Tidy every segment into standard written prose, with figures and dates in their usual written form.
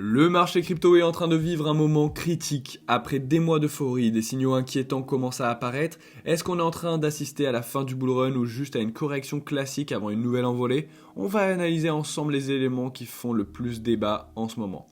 Le marché crypto est en train de vivre un moment critique. Après des mois d'euphorie, des signaux inquiétants commencent à apparaître. Est-ce qu'on est en train d'assister à la fin du bull run ou juste à une correction classique avant une nouvelle envolée? On va analyser ensemble les éléments qui font le plus débat en ce moment.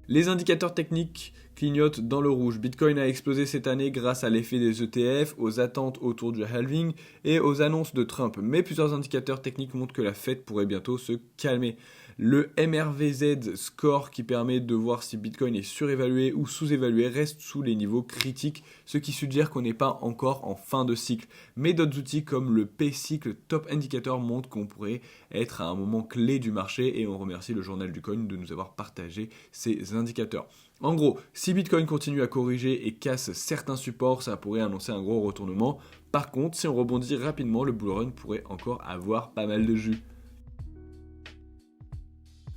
Les indicateurs techniques clignotent dans le rouge. Bitcoin a explosé cette année grâce à l'effet des ETF, aux attentes autour du halving et aux annonces de Trump. Mais plusieurs indicateurs techniques montrent que la Fed pourrait bientôt se calmer. Le MRVZ score qui permet de voir si Bitcoin est surévalué ou sous-évalué reste sous les niveaux critiques, ce qui suggère qu'on n'est pas encore en fin de cycle. Mais d'autres outils comme le P-Cycle Top Indicator montrent qu'on pourrait être à un moment clé du marché et on remercie le journal du coin de nous avoir partagé ces indicateurs. En gros, si Bitcoin continue à corriger et casse certains supports, ça pourrait annoncer un gros retournement. Par contre, si on rebondit rapidement, le bull run pourrait encore avoir pas mal de jus.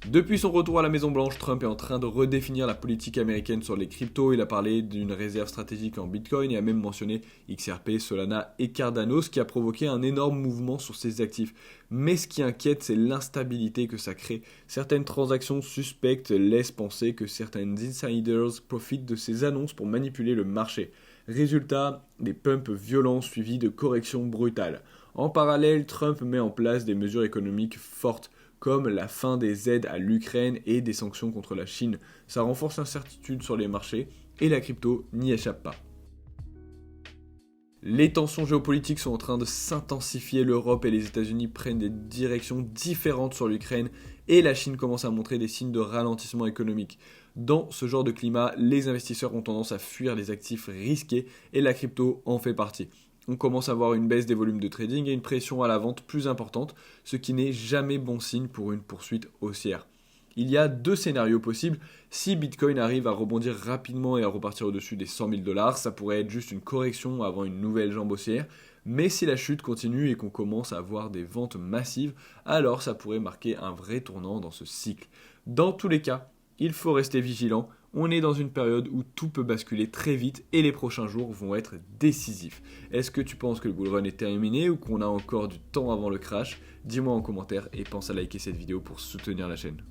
Depuis son retour à la Maison Blanche, Trump est en train de redéfinir la politique américaine sur les cryptos. Il a parlé d'une réserve stratégique en Bitcoin et a même mentionné XRP, Solana et Cardano, ce qui a provoqué un énorme mouvement sur ses actifs. Mais ce qui inquiète, c'est l'instabilité que ça crée. Certaines transactions suspectes laissent penser que certains insiders profitent de ces annonces pour manipuler le marché. Résultat, des pumps violents suivis de corrections brutales. En parallèle, Trump met en place des mesures économiques fortes, comme la fin des aides à l'Ukraine et des sanctions contre la Chine. Ça renforce l'incertitude sur les marchés et la crypto n'y échappe pas. Les tensions géopolitiques sont en train de s'intensifier, l'Europe et les États-Unis prennent des directions différentes sur l'Ukraine et la Chine commence à montrer des signes de ralentissement économique. Dans ce genre de climat, les investisseurs ont tendance à fuir les actifs risqués et la crypto en fait partie. On commence à voir une baisse des volumes de trading et une pression à la vente plus importante, ce qui n'est jamais bon signe pour une poursuite haussière. Il y a deux scénarios possibles. Si Bitcoin arrive à rebondir rapidement et à repartir au-dessus des 100 000 $, ça pourrait être juste une correction avant une nouvelle jambe haussière. Mais si la chute continue et qu'on commence à avoir des ventes massives, alors ça pourrait marquer un vrai tournant dans ce cycle. Dans tous les cas, il faut rester vigilant. On est dans une période où tout peut basculer très vite et les prochains jours vont être décisifs. Est-ce que tu penses que le bull run est terminé ou qu'on a encore du temps avant le crash? Dis-moi en commentaire et pense à liker cette vidéo pour soutenir la chaîne.